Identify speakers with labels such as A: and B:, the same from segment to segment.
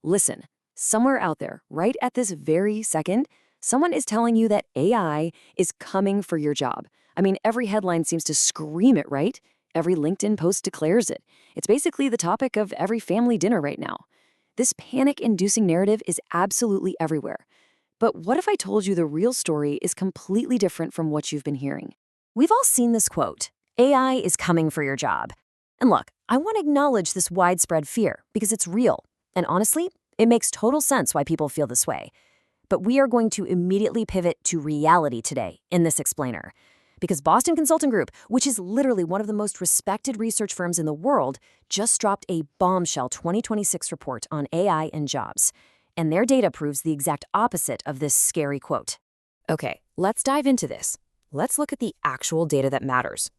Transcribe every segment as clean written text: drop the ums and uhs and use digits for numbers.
A: Listen, somewhere out there, right at this very second, someone is telling you that AI is coming for your job. I mean, every headline seems to scream it, right? Every LinkedIn post declares it. It's basically the topic of every family dinner right now. This panic-inducing narrative is absolutely everywhere. But what if I told you the real story is completely different from what you've been hearing?
B: We've all seen this quote, AI is coming for your job. And look, I want to acknowledge this widespread fear because it's real. And honestly, it makes total sense why people feel this way. But we are going to immediately pivot to reality today in this explainer. Because Boston Consulting Group, which is literally one of the most respected research firms in the world, just dropped a bombshell 2026 report on AI and jobs. And their data proves the exact opposite of this scary quote.
A: Okay, let's dive into this. Let's look at the actual data that matters.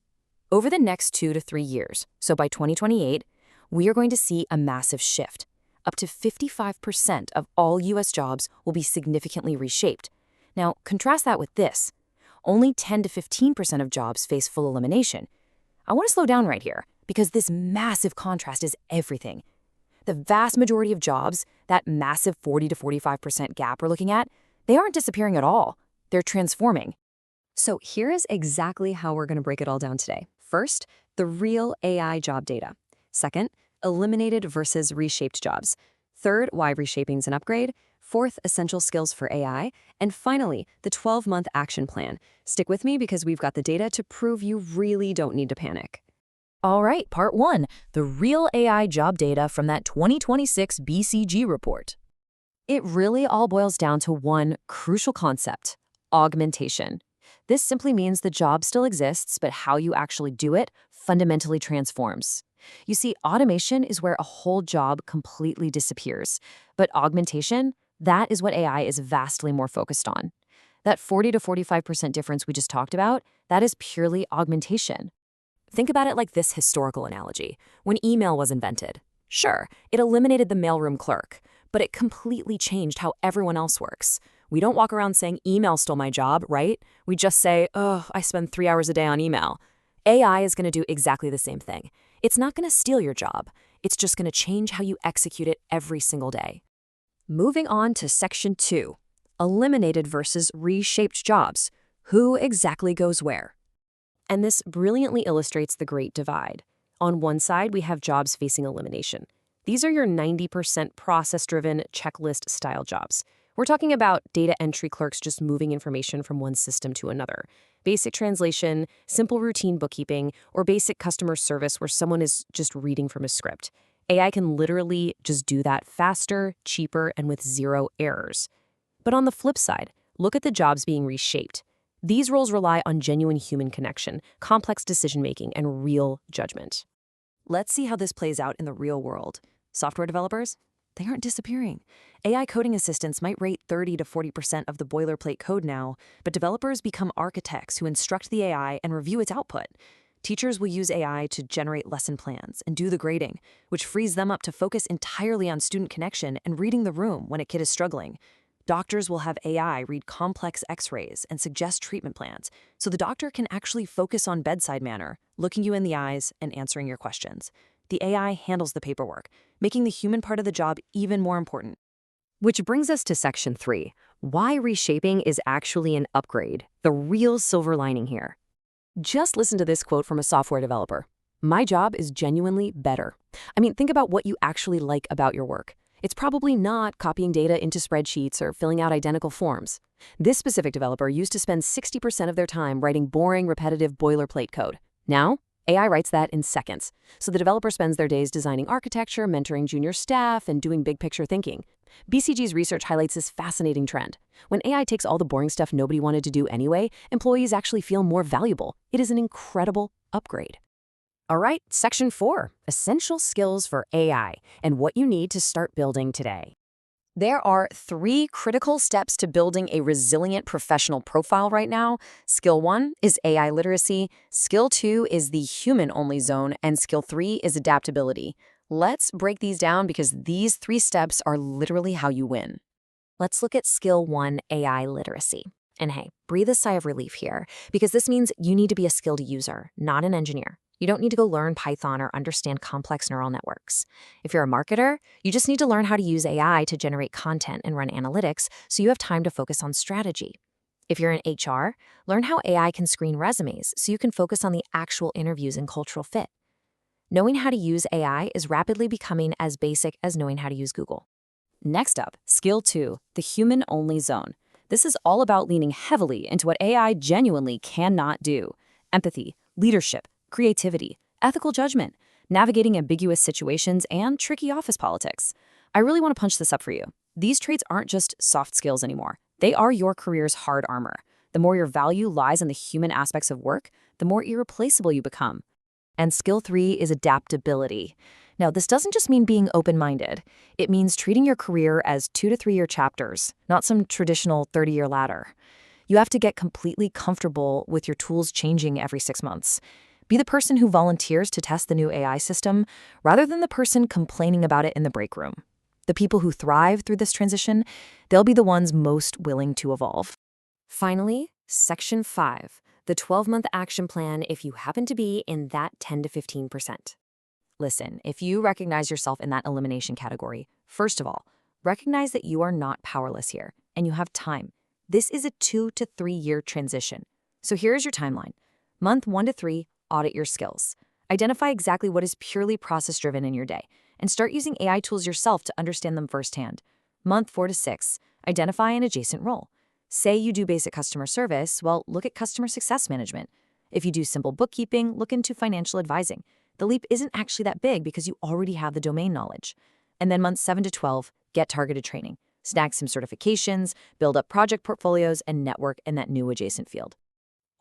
A: Over the next 2 to 3 years, so by 2028, we are going to see a massive shift. Up to 55% of all U.S. jobs will be significantly reshaped. Now, contrast that with this. Only 10 to 15% of jobs face full elimination. I want to slow down right here, because this massive contrast is everything. The vast majority of jobs, that massive 40 to 45% gap we're looking at, they aren't disappearing at all. They're transforming. So here is exactly how we're going to break it all down today. First, the real AI job data. Second, eliminated versus reshaped jobs. Third, why reshaping is an upgrade. Fourth, essential skills for AI. And finally, the 12-month action plan. Stick with me because we've got the data to prove you really don't need to panic.
B: All right, part 1, the real AI job data from that 2026 BCG report.
A: It really all boils down to one crucial concept: augmentation. This simply means the job still exists, but how you actually do it fundamentally transforms. You see, automation is where a whole job completely disappears, but augmentation, that is what AI is vastly more focused on. That 40 to 45% difference we just talked about, that is purely augmentation.
B: Think about it like this historical analogy. When email was invented, sure, it eliminated the mailroom clerk, but it completely changed how everyone else works. We don't walk around saying email stole my job, right? We just say, oh, I spend 3 hours a day on email. AI is going to do exactly the same thing. It's not going to steal your job. It's just going to change how you execute it every single day.
A: Moving on to section 2, eliminated versus reshaped jobs. Who exactly goes where? And this brilliantly illustrates the great divide. On one side, we have jobs facing elimination. These are your 90% process-driven, checklist-style jobs. We're talking about data entry clerks just moving information from one system to another. Basic translation, simple routine bookkeeping, or basic customer service where someone is just reading from a script. AI can literally just do that faster, cheaper, and with zero errors. But on the flip side, look at the jobs being reshaped. These roles rely on genuine human connection, complex decision-making, and real judgment. Let's see how this plays out in the real world. Software developers? They aren't disappearing. AI coding assistants might rate 30 to 40% of the boilerplate code now, but developers become architects who instruct the AI and review its output. Teachers will use AI to generate lesson plans and do the grading, which frees them up to focus entirely on student connection and reading the room when a kid is struggling. Doctors will have AI read complex x-rays and suggest treatment plans, so the doctor can actually focus on bedside manner, looking you in the eyes and answering your questions. The AI handles the paperwork, making the human part of the job even more important. Which brings us to section 3, why reshaping is actually an upgrade, the real silver lining here. Just listen to this quote from a software developer. My job is genuinely better. I mean, think about what you actually like about your work. It's probably not copying data into spreadsheets or filling out identical forms. This specific developer used to spend 60% of their time writing boring, repetitive boilerplate code. Now, AI writes that in seconds. So the developer spends their days designing architecture, mentoring junior staff, and doing big picture thinking. BCG's research highlights this fascinating trend. When AI takes all the boring stuff nobody wanted to do anyway, employees actually feel more valuable. It is an incredible upgrade. All right, section 4, essential skills for AI and what you need to start building today. There are 3 critical steps to building a resilient professional profile right now. Skill 1 is AI literacy, Skill 2 is the human-only zone, and Skill 3 is adaptability. Let's break these down because these 3 steps are literally how you win. Let's look at Skill 1, AI literacy. And hey, breathe a sigh of relief here, because this means you need to be a skilled user, not an engineer.
B: You don't need to go learn Python or understand complex neural networks. If you're a marketer, you just need to learn how to use AI to generate content and run analytics so you have time to focus on strategy. If you're in HR, learn how AI can screen resumes so you can focus on the actual interviews and cultural fit. Knowing how to use AI is rapidly becoming as basic as knowing how to use Google.
A: Next up, skill 2, the human-only zone. This is all about leaning heavily into what AI genuinely cannot do: empathy, leadership, creativity, ethical judgment, navigating ambiguous situations, and tricky office politics. I really want to punch this up for you. These traits aren't just soft skills anymore. They are your career's hard armor. The more your value lies in the human aspects of work, the more irreplaceable you become. And skill 3 is adaptability. Now, this doesn't just mean being open-minded. It means treating your career as 2 to 3 year chapters, not some traditional 30-year ladder. You have to get completely comfortable with your tools changing every 6 months. Be the person who volunteers to test the new AI system rather than the person complaining about it in the break room. The people who thrive through this transition, they'll be the ones most willing to evolve. Finally, Section 5, the 12-month action plan if you happen to be in that 10 to 15%. Listen, if you recognize yourself in that elimination category, first of all, recognize that you are not powerless here and you have time. This is a 2 to 3 year transition. So here's your timeline. Month 1 to 3, audit your skills. Identify exactly what is purely process-driven in your day and start using AI tools yourself to understand them firsthand. Month 4 to 6, identify an adjacent role. Say you do basic customer service, well, look at customer success management. If you do simple bookkeeping, look into financial advising. The leap isn't actually that big because you already have the domain knowledge. And then months 7 to 12, get targeted training. Snag some certifications, build up project portfolios, and network in that new adjacent field.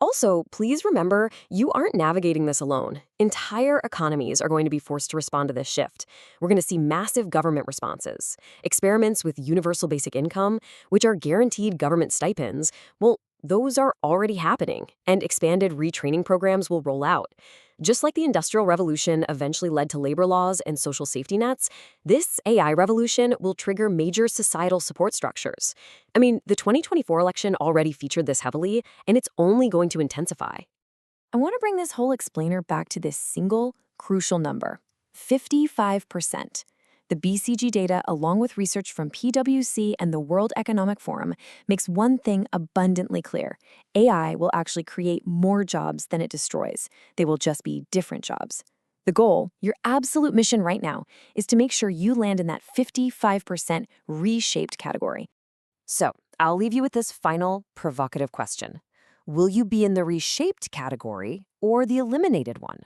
A: Also, please remember, you aren't navigating this alone. Entire economies are going to be forced to respond to this shift. We're going to see massive government responses. Experiments with universal basic income, which are guaranteed government stipends, well, those are already happening, and expanded retraining programs will roll out. Just like the Industrial Revolution eventually led to labor laws and social safety nets, this AI revolution will trigger major societal support structures. I mean, the 2024 election already featured this heavily, and it's only going to intensify. I want to bring this whole explainer back to this single, crucial number: 55%. The BCG data, along with research from PwC and the World Economic Forum, makes one thing abundantly clear. AI will actually create more jobs than it destroys. They will just be different jobs. The goal, your absolute mission right now, is to make sure you land in that 55% reshaped category. So, I'll leave you with this final, provocative question. Will you be in the reshaped category or the eliminated one?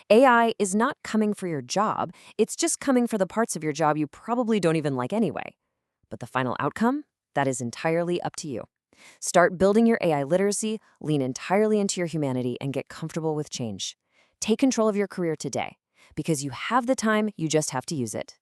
A: AI is not coming for your job, it's just coming for the parts of your job you probably don't even like anyway. But the final outcome? That is entirely up to you. Start building your AI literacy, lean entirely into your humanity, and get comfortable with change. Take control of your career today, because you have the time, you just have to use it.